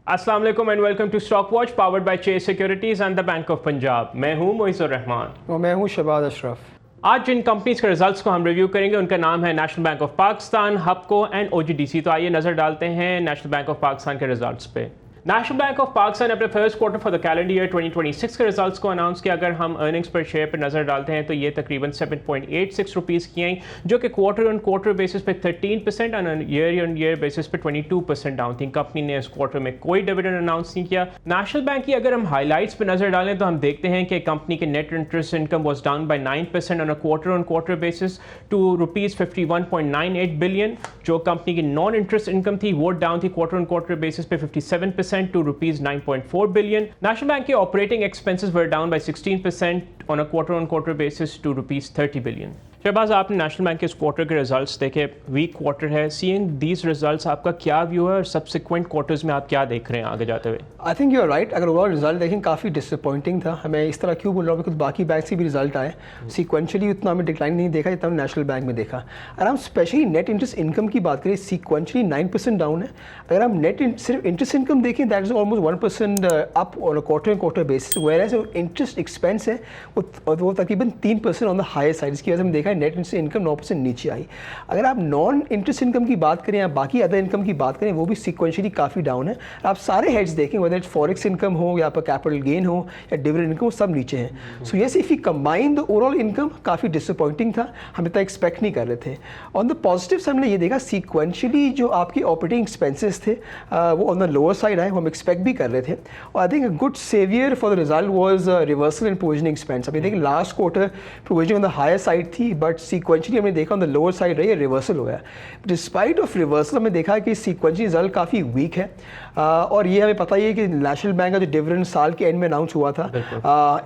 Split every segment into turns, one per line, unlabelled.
अस्सलाम वालेकुम and welcome to stock watch powered by Chase securities and the bank of Punjab. मैं हूं मोइज़ुर रहमान
और मैं हूं शहबाज अशरफ।
आज जिन कंपनीज के रिजल्ट्स को हम रिव्यू करेंगे उनका नाम है national bank of Pakistan, हबको and OGDC. तो आइए नजर डालते हैं नेशनल बैंक ऑफ पाकिस्तान के रिजल्ट्स पे। नेशनल बैंक ऑफ पाकिस्तान ने अपने first quarter for the calendar year 2026 के रिजल्ट्स को अनाउंस किया। अगर हम अर्निंग्स पर शेयर पर नजर डालते हैं तो ये तकरीबन 7.86 रुपीज़ की आई, जो कि क्वार्टर ऑन क्वार्टर बेसिस पे 13% और ईयर ऑन ईयर बेसिस पे 22% डाउन थी। कंपनी ने इस क्वार्टर में कोई डिविडेंड अनाउंस नहीं किया। नेशनल बैंक की अगर हम हाईलाइट्स पर नजर डालें तो हम देखते हैं कि कंपनी के net interest income was down by 9% on quarter basis to ₹51.98 billion. जो कंपनी की नॉन इंटरेस्ट इनकम थी वो डाउन थी क्वार्टर ऑन क्वार्टर बेसिस पे 57% टू ₹9.4 बिलियन। नेशनल बैंक के operating expenses were down by 16% on quarter basis to ₹30 billion. Shahbaz, आपने National Bank के इस क्वार्टर के रिजल्ट्स देखे, वीक क्वार्टर है। सीइंग दीज रिजल्ट्स आपका क्या व्यू है और सब्सिक्वेंट क्वार्टर्स में आप क्या देख रहे हैं आगे जाते हुए?
I think you are right. अगर ओवरऑल रिजल्ट देखें काफ़ी डिसअपॉइंटिंग था। हमें इस तरह क्यों बोल रहा हूँ, कुछ बाकी बैंक से भी रिजल्ट आए, सीक्वेंशियली उतना हमें डिक्लाइन नहीं देखा जितना हमने नेशनल बैंक में देखा। अगर हम स्पेशली नेट इंटरेस्ट इनकम की बात करें, सीक्वेंशियली 9% डाउन है। अगर हम सिर्फ इंटरेस्ट इनकम देखें, that is almost 1% up on quarter basis, where जो इंटरेस्ट एक्सपेंस है वो तकरीबन 3% ऑन द हायर साइड। इसकी वजह से हम देखा है नेट इंटरेस्ट इनकम 9% नीचे आई। अगर आप नॉन इंटरेस्ट इनकम की बात करें या बाकी अदर इनकम की बात करें, वो भी सीक्वेंशियली काफ़ी डाउन है। आप सारे हेड्स देखें, वेदर इट्स फॉरेक्स इनकम हो या कैपिटल गेन हो या डिविडेंड इनकम, सब नीचे हैं। So yes, if you combine the overall income काफ़ी डिसअपॉइंटिंग था, हम इतना एक्सपेक्ट नहीं कर रहे थे। ऑन द पॉजिटिव से हमने ये देखा सीक्वेंशियली जो आपकी ऑपरेटिंग एक्सपेंसेस थे वो ऑन द लोअर साइड आए, वो हम एक्सपेक्ट भी कर रहे थे। और I think a good saviour for the result was reversal in provisioning expense. अभी देखिए last quarter provisioning on the higher side थी, बट सीक्वेंशियली हमने देखा ऑन द लोअर साइड रही है, रिवर्सल हुआ है। डिस्पाइट ऑफ रिवर्सल हमने देखा कि सीक्वेंशियल रिजल्ट काफ़ी वीक है। और ये हमें पता ही है कि नेशनल बैंक का जो डिविडेंड साल के एंड में अनाउंस हुआ था,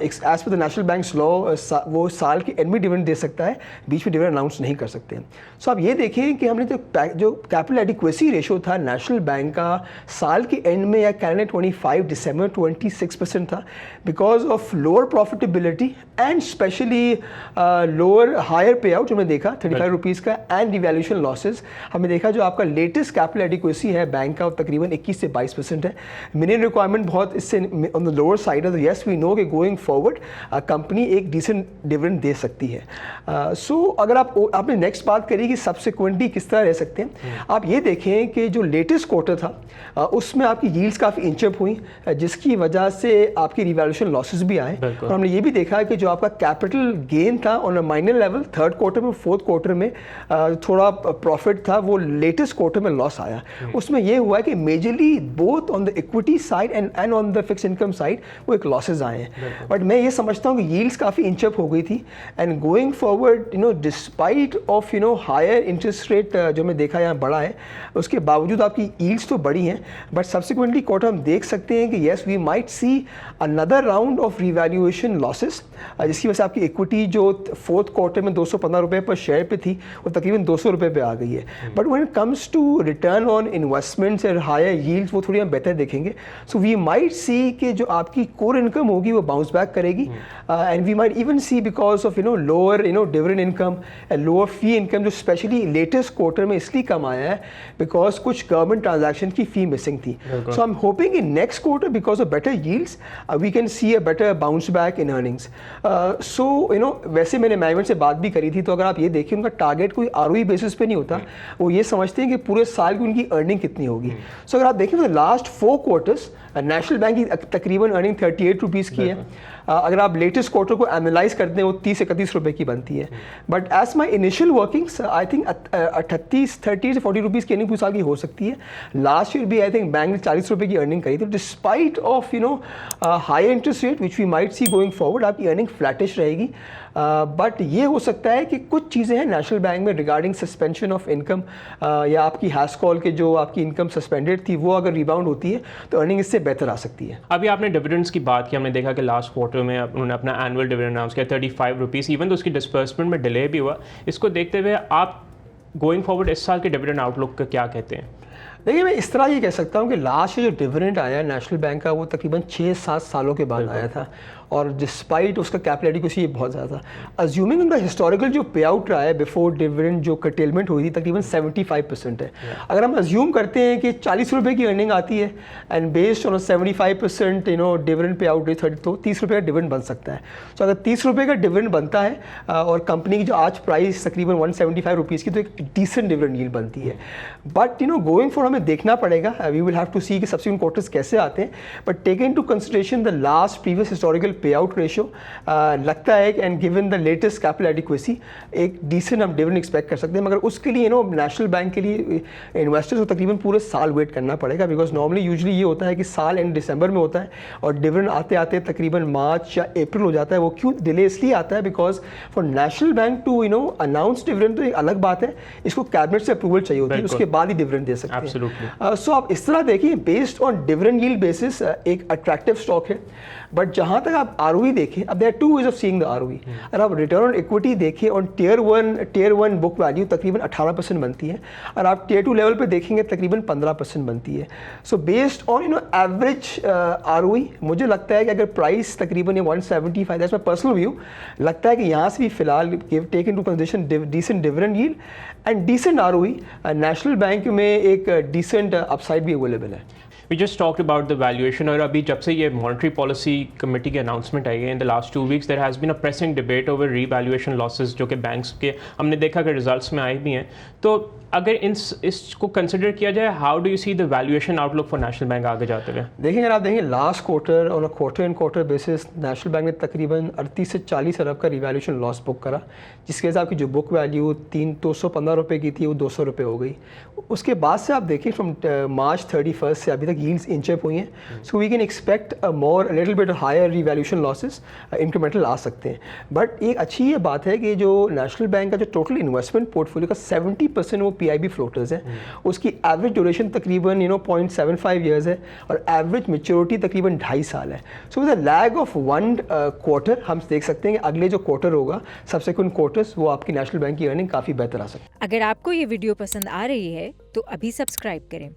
as per the national banks law वो साल के एंड में डिविडेंड दे सकता है, बीच में डिविडेंड अनाउंस नहीं कर सकते। सो आप ये देखें कि हमने जो कैपिटल एडिक्वेसी रेशो था नेशनल बैंक का साल के एंड में या कैलेंडर 25 दिसंबर 26% था, because of lower profitability and specially lower higher pay out जो हमने देखा 35 रुपीज़ का, एंड डिवैल्यूएशन लॉसेज। हमने देखा जो आपका लेटेस्ट कैपिटल एडिक्वेसी है बैंक का, तकरीबन 21 से 22% है। मिनिमम रिक्वायरमेंट बहुत इससे ऑन द लोअर साइड है। तो येस, वी नो कि गोइंग फॉरवर्ड कंपनी एक डिसेंट डिविडेंड दे सकती है। सो अगर आपने नेक्स्ट बात करी कि सब्सिक्वेंटली किस तरह रह सकते हैं, आप ये देखें कि जो लेटेस्ट क्वार्टर था उसमें आपकी यील्ड्स काफ़ी इंचअप हुई, जिसकी वजह से आपकी रिवैल्यूएशन लॉसेज भी आए। और हमने ये भी देखा कि जो आपका कैपिटल गेन था on a minor level third quarter में, फोर्थ क्वार्टर में थोड़ा प्रॉफिट था, वो लेटेस्ट क्वार्टर में लॉस आया। उसमें ये हुआ कि majorly both on the equity side and on the fix income side वो एक लॉसेज आए हैं। बट मैं ये समझता हूँ कि यील्ड्स काफ़ी इंचअप हो गई थी, and going forward despite of higher interest rate जो मैं देखा यहाँ बढ़ा है, उसके बावजूद आपकी यील्ड्स तो बढ़ी हैं। बट सब्सिक्वेंटली क्वार्टर हम देख सकते हैं कि yes, we might see another round of revaluation losses, जिसकी वजह से आपकी इक्विटी जो फोर्थ क्वार्टर में 215 रुपये पर शेयर पे थी वो तकरीबन 200 रुपये पे आ गई है। But when it comes to return on investments और हायर यील्ड्स, वो थोड़ी हम बेहतर देखेंगे। सो वी माइट सी कि जो आपकी कोर इनकम होगी वो बाउंस बैक करेगी, and we might even see because of lower dividend income and lower fee income, जो स्पेशली लेटेस्ट क्वार्टर में इसलिए कम आया है बिकॉज कुछ गवर्नमेंट ट्रांजैक्शन की फी मिसिंग थी। So I am hoping in next quarter because of better yields we can see a better bounce back in earnings. So वैसे मैंने मैनेजमेंट से बात भी करी थी, तो अगर आप ये देखिए उनका टारगेट कोई आरओई बेसिस पे नहीं होता, वो ये समझते हैं कि पूरे साल की उनकी अर्निंग कितनी होगी। सो अगर आप देखें तो लास्ट 4 क्वार्टर्स नेशनल बैंक की तकरीबन अर्निंग 38 रुपीज़ की है। अगर आप लेटेस्ट क्वार्टर को एनालाइज करते हैं वो 30-31 रुपये की बनती है। But as my initial workings I think 30 से 40 रुपीज़ की अर्निंग पूरे साल की हो सकती है। लास्ट ईयर भी आई थिंक बैंक ने 40 रुपये की अर्निंग करी थी। Despite of higher interest rate which we might see going forward, आपकी अर्निंग फ्लैटिश रहेगी। बट ये हो सकता है कि कुछ चीज़ें हैं नेशनल बैंक में रिगार्डिंग सस्पेंशन ऑफ इनकम, या आपकी हैश कॉल के जो आपकी इनकम सस्पेंडेड थी वो अगर रिबाउंड होती है तो अर्निंग इससे बेहतर आ सकती है।
अभी आपने डिविडेंड्स की बात की, हमने देखा कि लास्ट क्वार्टर में उन्होंने अपना एनुअल डिविडेंड अनाउंस किया 35 रुपीज़, इवन तो उसकी डिस्बर्समेंट में डिले भी हुआ। इसको देखते हुए आप गोइंग फॉरवर्ड इस साल के डिविडेंड आउटलुक का क्या कहते हैं?
देखिए, मैं इस तरह ये कह सकता हूँ कि लास्ट जो डिविडेंड आया नेशनल बैंक का वो तकरीबन 6-7 सालों के बाद आया था, और डिस्पाइट उसका कैपिटल एडिक्वेसी बहुत ज़्यादा था। अज्यूमिंग उनका हिस्टोरिकल जो पे आउट रहा है बिफोर डिविडेंड जो कर्टेलमेंट हुई थी तकरीबन 75% है। अगर हम अज्यूम करते हैं कि 40 रुपये की अर्निंग आती है and based on 75% dividend pay out rate, तो 30 रुपये का डिविडेंड बन सकता है। तो अगर 30 रुपये का डिविडेंड बनता है और कंपनी की जो आज प्राइस तकरीबन 175 रुपीज़ की, तो एक डिसेंट डिविडेंड यील्ड बनती है। बट गोइंग फॉर हमें देखना पड़ेगा, we will have to see कि सब्सिक्वेंट क्वार्टर्स कैसे आते हैं। But take into consideration the last previous historical pay out ratio, लगता है and given the latest capital adequacy एक डिसेंट हम डिविडेंड एक्सपेक्ट कर सकते हैं। मगर उसके लिए नेशनल बैंक के लिए इन्वेस्टर्स को तकरीबन पूरे साल वेट करना पड़ेगा, बिकॉज नॉर्मली यूजुअली ये होता है कि साल एंड दिसंबर में होता है और डिविडेंड आते आते तकरीबन मार्च या अप्रैल हो जाता है। वो क्यों डिले इसलिए आता है because for National Bank to announce dividend तो एक अलग बात है, इसको कैबिनेट से अप्रूवल चाहिए होती है, उसके बाद ही डिविडेंड दे सकते हैं। सो आप इस तरह देखिए, based on dividend yield basis एक अट्रैक्टिव स्टॉक है। बट जहाँ तक आप ROE देखें, अब there are 2 ways of seeing the ROE। अगर आप रिटर्न ऑन इक्विटी देखें on tier one book value तकरीबन 18% बनती है, और आप टियर 2 लेवल पे देखेंगे तकरीबन 15% बनती है। So based on average ROE मुझे लगता है कि अगर प्राइस तकरीबन 175, दैट्स माय पर्सनल व्यू, लगता है कि यहाँ से भी फिलहाल take into consideration decent dividend yield and decent ROE, National Bank में एक डिसेंट अपसाइड भी अवेलेबल है।
We just talked about the valuation, और अभी जब से ये मॉनेटरी पॉलिसी कमेटी की अनाउंसमेंट आई है in the last 2 weeks there has been a pressing debate over revaluation losses जो कि बैंक्स के हमने देखा कि रिजल्ट्स में आए भी हैं। तो अगर इसको कंसिडर किया जाए, how do you see the valuation outlook for National bank आगे जाते हुए?
देखिए, अगर आप देखें last quarter on a quarter in quarter basis national bank ने तकरीबन 38 से 40 अरब का रिवैल्यूएशन लॉस बुक करा, जिसके हिसाब की जो बुक वैल्यू 215 रुपये की थी वो 200 रुपये हो गई। उसके बाद से आप देखें फ्रॉम मार्च 31 से अभी तक यील्ड्स इंच अप हुई हैं, so we can expect little bit higher revaluation losses incremental आ सकते हैं। बट एक अच्छी ये बात है कि जो नेशनल बैंक का जो टोटल इन्वेस्टमेंट पोर्टफोलियो का 70% वो PIB फ्लोटर्स है, उसकी एवरेज ड्यूरेशन तकरीबन 0.75 ईयर्स है और एवरेज मैच्योरिटी तकरीबन 2.5 साल है। So with a lag of 1 quarter हम देख सकते हैं कि अगले जो क्वार्टर होगा, सबसेक्वेंट क्वार्टर्स, वो आपकी नेशनल बैंक की अर्निंग काफ़ी बेहतर आ सकती है।
अगर आपको ये वीडियो पसंद आ रही है तो अभी सब्सक्राइब करें।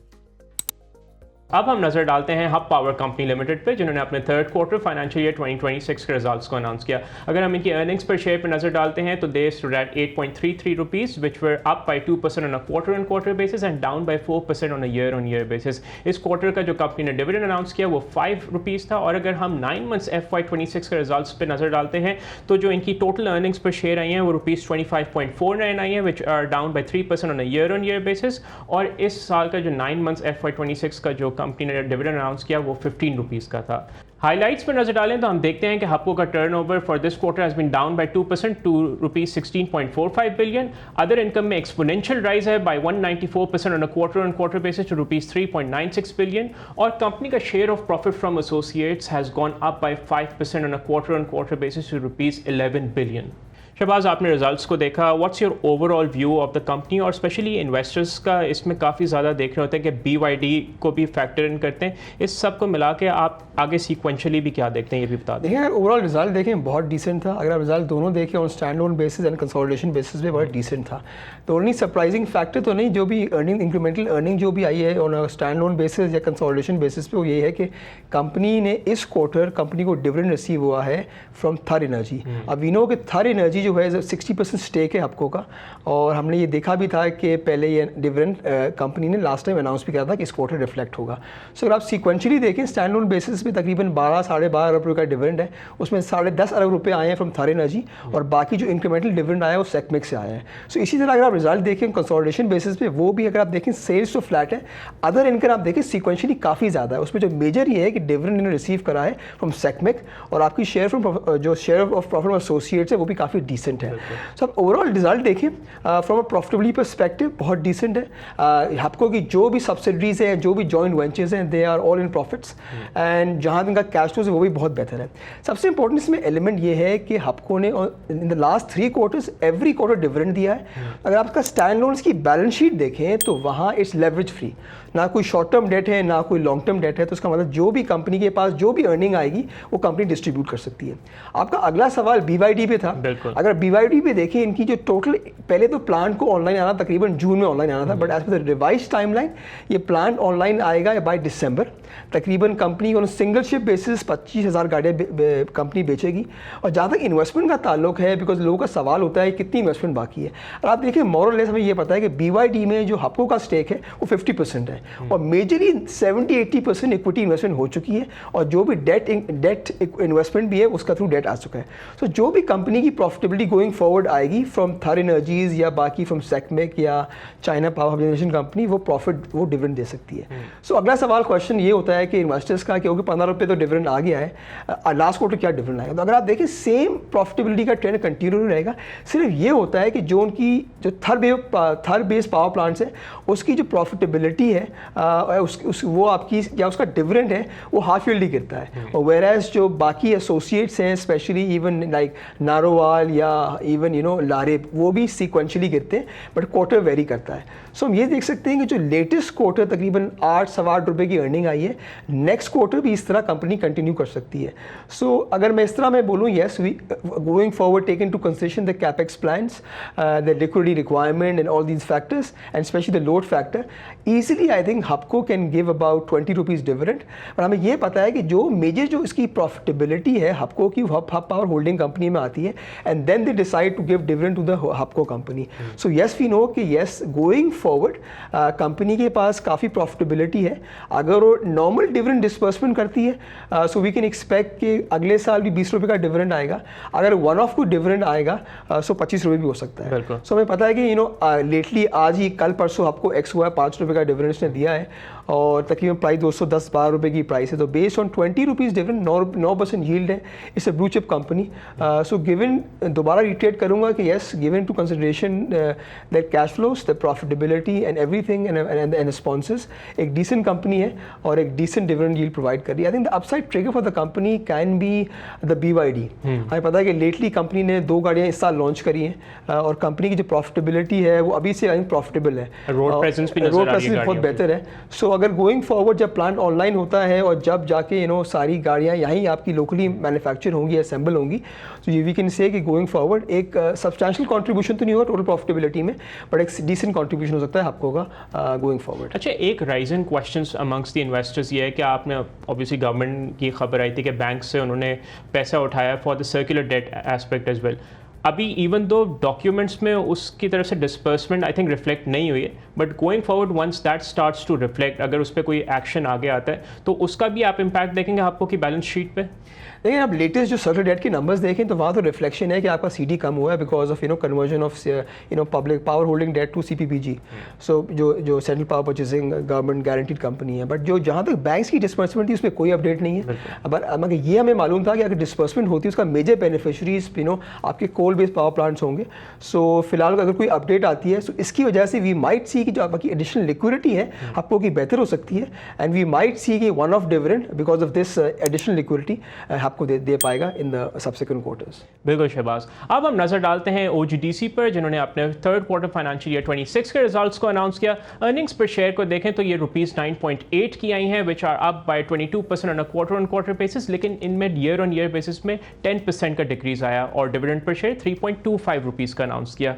अब हम नज़र डालते हैं हब पावर कंपनी लिमिटेड पे, जिन्होंने अपने थर्ड क्वार्टर फाइनेंशियल ईयर 2026 के रिजल्ट्स को अनाउंस किया। अगर हम इनकी अर्निंग्स पर शेयर पर नज़र डालते हैं तो they stood at 8.33 rupees which were up by 2% on a quarter on quarter basis and down by 4% on a year basis. इस क्वार्टर का जो कंपनी ने डिविडेंड अनाउंस किया वो 5 रुपीज़ था। और अगर हम 9 months FY26 के रिजल्ट्स पर नज़र डालते हैं तो जो इनकी टोटल अर्निंग्स पर शेयर आई हैं वो ₹25.49 आई हैं, which are down by 3% on a year basis. और इस साल का जो 9 months FY26 का जो कंपनी ने डिविडेंड अनाउंस किया वो 15 रुपीज़ का था। हाइलाइट्स पर नजर डालें तो हम देखते हैं कि हबको का turnover for this quarter has been down by 2% to ₹16.45 billion. Other income में एक्सपोनेंशियल राइज है by 194% on a quarter on quarter basis to ₹3.96 billion. और कंपनी का share of profit from associates has gone up by 5% on a quarter on quarter basis to ₹11 billion. Shahbaz, आपने results को देखा, what's your overall view of the company? और specially investors का इसमें काफ़ी ज़्यादा देख रहे होते हैं कि BYD को भी फैक्टर इन करते हैं। इस सब को मिला के आप आगे सीक्वेंशियली भी क्या देखते हैं, ये भी बता दें।
देखिए, ओवरऑल रिजल्ट देखें बहुत डिसेंट था। अगर आप रिजल्ट दोनों देखें on stand loan basis and consolidation basis पे बहुत डिसेंट था। तो ओनली सरप्राइजिंग फैक्टर तो नहीं, जो भी इंक्रीमेंटल अर्निंग जो भी आई है ऑन स्टैंड लोन बेसिस या कंसोलिडेशन बेसिस पे, वो ये है कि कंपनी ने इस क्वार्टर कंपनी को डिविडेंड रिसीव हुआ है फ्रॉम थर एनर्जी। अब वी नो कि थर एनर्जी जो है 60% स्टेक है हबको का, और हमने ये देखा भी था कि पहले ये डिविडेंड कंपनी ने लास्ट टाइम अनाउंस भी किया था कि इस क्वार्टर रिफ्लेक्ट होगा। सो अगर आप सीक्वेंशियली देखें स्टैंड लोन बेसिस पे तकरीबन 12-12.5 अरब रुपये का डिविडेंड है, उसमें 10.5 अरब रुपये आए हैं फ्रॉम थर एनर्जी और बाकी जो इंक्रीमेंटल डिविडेंड आया है वो सेकमेक से आया है। सो इसी तरह अगर आप रिजल्ट देखें कंसोलिडेशन बेसिस पे, वो भी अगर आप देखें सेल्स तो फ्लैट है, अदर इनकम आप देखें सीक्वेंशियली काफ़ी ज़्यादा है। उसमें जो मेजर ये है कि डिविडेंड इन्होंने रिसीव करा है फ्रॉम सेकमेक, और आपकी शेयर फ्रॉम जो share of profit of associates है वो भी काफ़ी डिसेंट है। सो आप ओवरऑल रिजल्ट देखें फ्रॉम अ प्रॉफिटेबिलिटी परस्पेक्टिव बहुत डिसेंट है। हबको की जो भी सब्सिडरीज हैं, जो भी जॉइंट वेंचर्स हैं, they are all in profits and जहाँ इनका कैश फ्लो है वो भी बहुत बेहतर है। सबसे इंपॉर्टेंट इसमें एलिमेंट ये है कि हबको ने इन the last 3 quarters every quarter dividend दिया है। अगर आपका स्टैंड लोन्स की बैलेंस शीट देखें तो वहाँ इट्स लेवरेज फ्री, ना कोई शॉर्ट टर्म डेट है ना कोई लॉन्ग टर्म डेट है। तो उसका मतलब जो भी कंपनी के पास जो भी अर्निंग आएगी वो कंपनी डिस्ट्रीब्यूट कर सकती है। आपका अगला सवाल BYD पे था। अगर BYD पे देखें इनकी जो टोटल, पहले तो प्लांट को ऑनलाइन आना तकरीबन जून में ऑनलाइन आना था, but as per the revise timeline ये प्लांट ऑनलाइन आएगा बाय दिसंबर। तकरीबन कंपनी को सिंगल शिप बेसिस 25,000 गाड़ियाँ कंपनी बेचेगी। और जहाँ तक इन्वेस्टमेंट का ताल्लुक है, बिकॉज लोगों का सवाल होता है कितनी इन्वेस्टमेंट बाकी है, और आप देखिए मोरलेस हमें ये पता है कि BYD में जो हपको का स्टेक है वो 50% है, और मेजरली 70-80% इक्विटी इन्वेस्टमेंट हो चुकी है, और जो भी डेट इन्वेस्टमेंट भी है उसका थ्रू डेट आ चुका है। सो जो भी कंपनी की प्रॉफिटेबिलिटी गोइंग फॉरवर्ड आएगी फ्रॉम थर एनर्जीज या बाकी फ्रॉम सेकमेक या चाइना पावर जनरेशन कंपनी, वो प्रॉफिट वो डिविडेंड दे सकती है। सो अगला सवाल क्वेश्चन ये होता है कि इन्वेस्टर्स का, क्योंकि 15 रुपये तो डिविडेंड आ गया है, लास्ट क्वार्टर क्या डिविडेंड आएगा। तो अगर आप देखें सेम प्रॉफिटेबिलिटी का ट्रेंड कंटिन्यू रहेगा, सिर्फ ये होता है कि जो उनकी जो थर बेस्ड पावर प्लांट्स है उसकी जो प्रॉफिटेबिलिटी है वो आपकी या उसका डिविडेंड है वो हाफ ईयरली गिरता है, और वेर एज जो बाकी एसोसिएट्स हैं स्पेशली इवन लाइक नारोवाल या इवन लारेब, वो भी सीक्वेंशली गिरते हैं, बट क्वार्टर वेरी करता है। सो हम ये देख सकते हैं कि जो लेटेस्ट क्वार्टर तकरीबन 8-8.25 रुपये की अर्निंग आई है, नेक्स्ट क्वार्टर भी इस तरह कंपनी कंटिन्यू कर सकती है। सो अगर मैं इस तरह मैं बोलूँ, yes we going forward take into consideration the capex plans, the liquidity requirement and all these factors and specially the load factor, easily I think Hapco can give about 20 rupees dividend. और हमें ये पता है कि जो मेजर जो इसकी profitability है हपको की, हब पावर होल्डिंग कंपनी में आती है, and then they decide to give dividend to the Hapco company. So yes we know कि येस गोइंग फॉरवर्ड कंपनी के पास काफ़ी प्रॉफिटेबिलिटी है। अगर वो नॉर्मल डिविडेंड डिस्पर्समेंट करती है सो वी कैन एक्सपेक्ट कि अगले साल भी 20 रुपये का डिविडेंड आएगा। अगर वन ऑफ को डिविडेंड आएगा सो 25 रुपये भी हो सकता है। सो हमें पता है कि लेटली आज ही कल परसों आपको एक्स हुआ है, 5 रुपये का डिविडेंड इसने दिया है, और तकरीबन प्राइस 210-12 रुपये की प्राइस है। तो based on 20 rupees dividend 9% yield है। It's a blue chip company. So given, दोबारा रिटेट करूँगा कि yes given to consideration that cash flows, the profitability and everything and responses, एक डिसेंट कंपनी है और एक डिसेंट डिविडेंड यील्ड प्रोवाइड कर रही है। I think the upside trigger for the company can be the BYD। हमें पता है कि लेटली कंपनी ने 2 गाड़ियाँ इस साल लॉन्च करी हैं, और कंपनी की जो प्रॉफिटेबिलिटी है वो अभी से आई थिंक प्रॉफिटेबल है,
रोड प्रेजेंस भी
बहुत बेहतर है। सो अगर गोइंग फॉरवर्ड जब प्लांट ऑनलाइन होता है और जब जाके सारी गाड़ियाँ यहीं आपकी लोकली मैन्युफैक्चर होंगी, असेंबल होंगी, तो ये वी कैन से कि गोइंग फॉरवर्ड एक सब्सटैंशियल कंट्रीब्यूशन तो नहीं होगा टोटल प्रॉफिटेबिलिटी में, बट एक डिसेंट कंट्रीब्यूशन हो सकता है आपको होगा गोइंग फॉरवर्ड।
अच्छा, एक rising questions amongst the investors ये है कि आपने ऑब्वियसली गवर्नमेंट की खबर आई थी कि बैंक से उन्होंने पैसा उठाया for the circular debt aspect as well. अभी इवन दो डॉक्यूमेंट्स में उसकी तरफ से डिस्पर्समेंट आई थिंक रिफ्लेक्ट नहीं हुई है, but going forward once that starts to reflect, अगर उस पर कोई एक्शन आगे आता है तो उसका भी आप इम्पैक्ट देखेंगे आपको की बैलेंस शीट पे?
देखिए, आप लेटेस्ट जो सर्कुलर डेट के नंबर्स देखें तो वहाँ तो रिफ्लेक्शन है कि आपका CD कम हुआ है because of conversion of public power holding debt to CPPG। So जो central power purchasing government guaranteed company है, बट जो जहाँ तक बैंक्स की डिस्पर्समेंट थी उस पर कोई अपडेट नहीं है। मगर ये हमें मालूम था कि अगर डिस्पर्समेंट होती है उसका मेजर बेनिफिशरीज आपके कोल बेस्ड पावर प्लांट्स होंगे। सो फिलहाल अगर कोई अपडेट आती है तो इसकी वजह से वी माइट सी कि जो आपकी एडिशनल लिक्विडिटी है आपको की बेहतर हो सकती है, एंड वी माइट सी कि one of dividend because of this additional liquidity आपको दे पाएगा इन द सब्सिक्वेंट क्वार्टर्स।
बिल्कुल शहबाज, अब हम नजर डालते हैं OGDC पर, जिन्होंने अपने थर्ड क्वार्टर फाइनेंशियल ईयर 26 के रिजल्ट्स को अनाउंस किया। अर्निंग्स पर शेयर को देखें तो ये ₹9.8 की आई हैं, which are up by 22% on a quarter on quarter basis, लेकिन इनमें ईयर ऑन ईयर बेसिस में 10% का डिक्रीज आया, और डिविडेंड पर शेयर ₹3.25 का अनाउंस किया।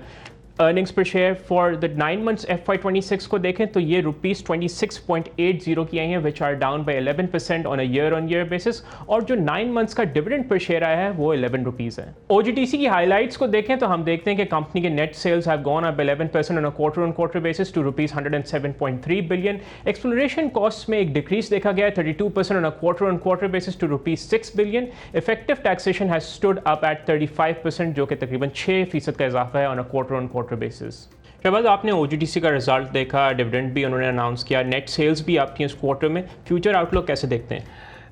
Earnings per share for the 9 months FY26 को देखें तो ये ₹26.80 की आई हैं, which are down by 11% on a year on year basis, और जो 9 months का डिविडेंड पर शेयर आया है वो ₹11 है। OGDC की हाइलाइट्स को देखें तो हम देखते हैं कि कंपनी के net sales have gone up 11% on a quarter on quarter basis to ₹107.3 billion. Exploration cost में एक डिक्रीज देखा गया है 32% on a quarter on quarter basis to ₹6 billion. Effective taxation has stood up at 35%, जो कि तकरीबन 6% का इजाफा है on a quarter on quarter basis. Shahbaz, आपने OGDC का रिजल्ट देखा, डिविडेंड भी उन्होंने अनाउंस किया, नेट सेल्स भी आपकी इस क्वार्टर में, फ्यूचर आउटलुक कैसे देखते हैं?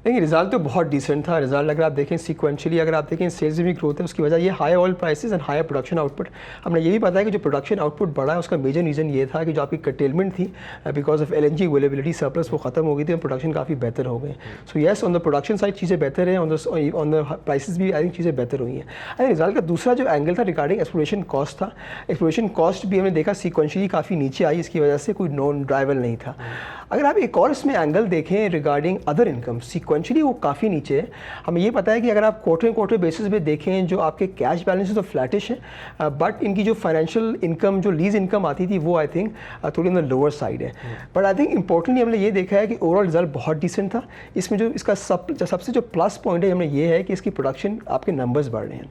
देखिए, रिजल्ट तो बहुत डिसेंट था। रिजल्ट अगर आप देखें सीक्वेंशियली, अगर आप देखें सेल्स में भी ग्रोथ है, उसकी वजह ये high oil prices and higher production output. हमने ये भी पता है कि जो प्रोडक्शन आउटपुट बढ़ा है उसका मेजर रीज़न ये था कि जो आपकी कर्टेलमेंट थी because of LNG availability surplus वो खत्म हो गई थी, प्रोडक्शन काफ़ी बेहतर हो गए। So yes, on the production side चीज़ें बेहतर हैं, ऑन द प्राइसेस भी आई थिंक चीज़ें बेहतर हुई हैं। आई रिजल्ट का दूसरा जो एंगल था रिगार्डिंग एक्सप्लोरेशन कॉस्ट था। एक्सप्लोरेशन कॉस्ट भी हमने देखा सीक्वेंशियली काफ़ी नीचे आई, इसकी वजह से कोई नॉन ड्राइवल नहीं था। अगर आप एक और इसमें एंगल देखें रिगार्डिंग अदर इनकम, सीक्वेंशली वो काफ़ी नीचे है। हमें ये पता है कि अगर आप क्वार्टर बेसिस पे देखें जो आपके कैश बैलेंसेस तो फ्लैटिश हैं, बट इनकी जो फाइनेंशियल इनकम, जो लीज इनकम आती थी वो आई थिंक थोड़ी ऑन द लोअर साइड है। बट आई थिंक इंपॉर्टेंटली हमने ये देखा है कि ओवरऑल रिजल्ट बहुत डिसेंट था। इसमें जो इसका सबसे जो प्लस पॉइंट है हमने ये है कि इसकी प्रोडक्शन, आपके नंबर्स बढ़ रहे हैं।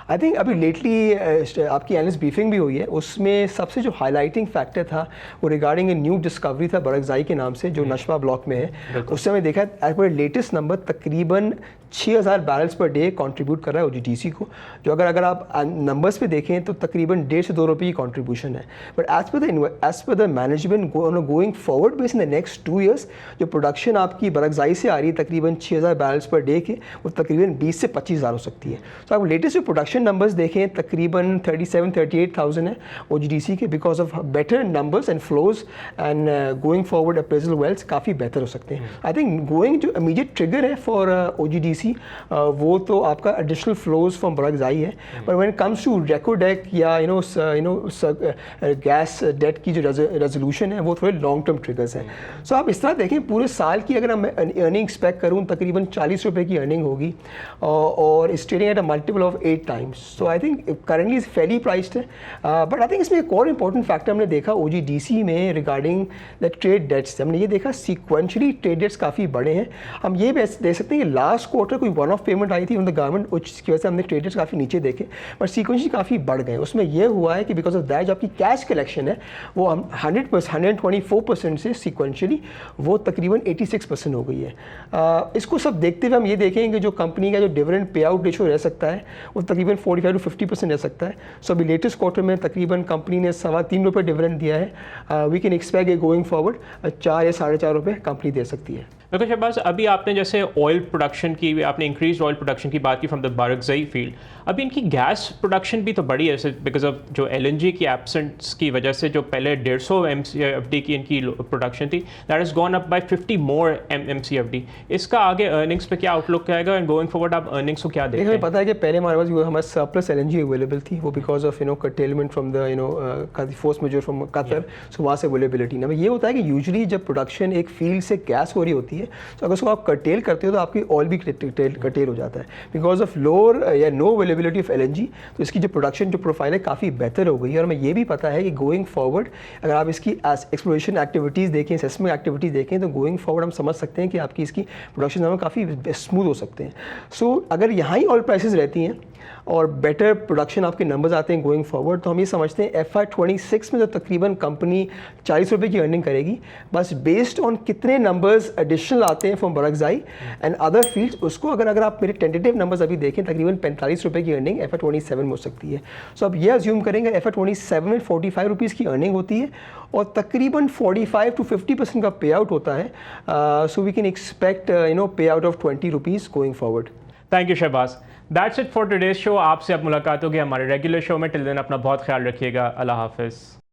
आई थिंक अभी लेटली आपकी एनालिस्ट ब्रीफिंग भी हुई है, उसमें सबसे जो हाईलाइटिंग फैक्टर था वो रिगार्डिंग ए न्यू डिस्कवरी था बरगजाई के नाम से, जो नशवा ब्लॉक में है। उससे हमें देखा एज पर लेटेस्ट नंबर तकरीबन 6000 बैरल्स पर डे कंट्रीब्यूट कर रहा है ओजीडीसी को, जो अगर आप नंबर्स पे देखें तो तकरीबन 1.5 से 2 रुपये की कंट्रीब्यूशन है। But as per the management going forward base in the next 2 years जो प्रोडक्शन आपकी बरगजाई से आ रही है तकरीबन 6000 बैरल्स पर डे के, वो तकरीबन 20 से 25,000 हो सकती है। तो आप लेटेस्ट जो प्रोडक्शन नंबर्स देखें तकरीबन 37-38,000 है ओजीडीसी के, because of better numbers and flows and going forward appraisal wells काफ़ी बेहतर हो सकते हैं। आई थिंक गोइंग जो इमीडिएट ट्रिगर है फॉर ओजीडीसी वो तो आपका एडिशनल फ्लोज फ्रॉम बरगजाई है। But when it comes to Reko Diq या गैस डेट की जो रेजोल्यूशन है वो थोड़े लॉन्ग टर्म ट्रिगर्स हैं। सो आप इस तरह देखें पूरे साल की अगर मैं अर्निंग एक्सपेक्ट करूँ तकरीबन 40 रुपये की अर्निंग होगी और इस trading at a multiple of 8 times. So I think currently is fairly priced है। बट आई थिंक इसमें एक और इंपॉर्टेंट फैक्टर हमने देखा ओजीडीसी में रिगार्डिंग द ट्रेड डेट्स, हमने ये देखा सीक्वेंशली ट्रेड डेट्स काफ़ी बड़े हैं। हम ये देख सकते हैं कि लास्ट क्वार्टर कोई वन ऑफ पेमेंट आई थी ऑन द गवर्नमेंट, उसकी वजह से हमने ट्रेड डेट्स काफ़ी नीचे देखे, बट सीक्वेंशली काफ़ी बढ़ गए। उसमें यह हुआ है कि बिकॉज ऑफ दैट जो आपकी कैश कलेक्शन है वो 124% से सीक्वेंशली वो तकरीबन 86% हो गई है। इसको सब देखते हुए हम ये देखेंगे कि जो कंपनी का जो डिविडेंड पे आउट रेशो रह सकता है वो तकरीबन 45 to 50% रह सकता है। सो अभी लेटेस्ट क्वार्टर में तकरीबन कंपनी ने 3.25 रुपये डिविडेंड दिया है। We can expect a going forward 4 या 4.5 रुपये कंपनी दे सकती है।
बिल्कुल शहबाज, अभी आपने जैसे ऑयल प्रोडक्शन की, आपने इंक्रीज ऑयल प्रोडक्शन की बात की फ्रॉम द बरगजाई फील्ड, अभी इनकी गैस प्रोडक्शन भी तो बढ़ी है बिकॉज ऑफ जो एलएनजी की एब्सेंस की वजह से, जो पहले 150 MCFD की इनकी प्रोडक्शन थी that is gone up bye 50 more MCFD। इसका आगे अर्निंग्स पे क्या आउटलुक रहेगा एंड गोइंग फॉरवर्ड आप अर्निंग्स को क्या देखते हैं?
हमें पता है कि पहले हमारे पास हमारे सरप्लस एलएनजी अवेलेबल थी, वो because of curtailment from the force majeure from Qatar, so वहाँ से अवेलेबिलिटी ना। ये होता है कि यूजुअली जब प्रोडक्शन एक फील्ड से गैस हो रही होती है तो अगर उसको आप कर्टेल करते हो तो आपकी ऑयल भी कर्टेल हो जाता है बिकॉज ऑफ लोअर या नो अवेलेबिलिटी ऑफ एलएनजी। तो इसकी जो प्रोडक्शन जो प्रोफाइल है काफ़ी बेहतर हो गई है। और हमें ये भी पता है कि गोइंग फॉरवर्ड अगर आप इसकी एक्सप्लोरेशन एक्टिविटीज़ देखें, असेसमेंट एक्टिविटीज़ देखें, तो गोइंग फॉरवर्ड हम समझ सकते हैं कि आपकी इसकी प्रोडक्शन में काफ़ी स्मूथ हो सकते हैं। सो अगर यहाँ ही ऑयल प्राइसेस रहती हैं और बेटर प्रोडक्शन आपके नंबर्स आते हैं गोइंग फॉरवर्ड, तो हम ये समझते हैं FY26 में तो तकरीबन कंपनी 40 रुपये की अर्निंग करेगी, बस बेस्ड ऑन कितने नंबर्स एडिशनल आते हैं फ्रॉम बरगजाई एंड अदर फील्ड्स। उसको अगर आप मेरे टेंटेटिव नंबर्स अभी देखें तकरीबन 45 रुपये की अर्निंग FY27 में हो सकती है। सो अब ये अज्यूम करेंगे FY27 में 45 रुपीज़ की अर्निंग होती है और तकरीबन 45 to 50% का पे आउट होता है। So we can expect pay out of 20 rupees going forward.
Thank you Shahbaz. That's it for today's show. आपसे अब मुलाकात होगी हमारे रेगुलर शो में। टिल देन अपना बहुत ख्याल रखिएगा। अल्लाह हाफिज़।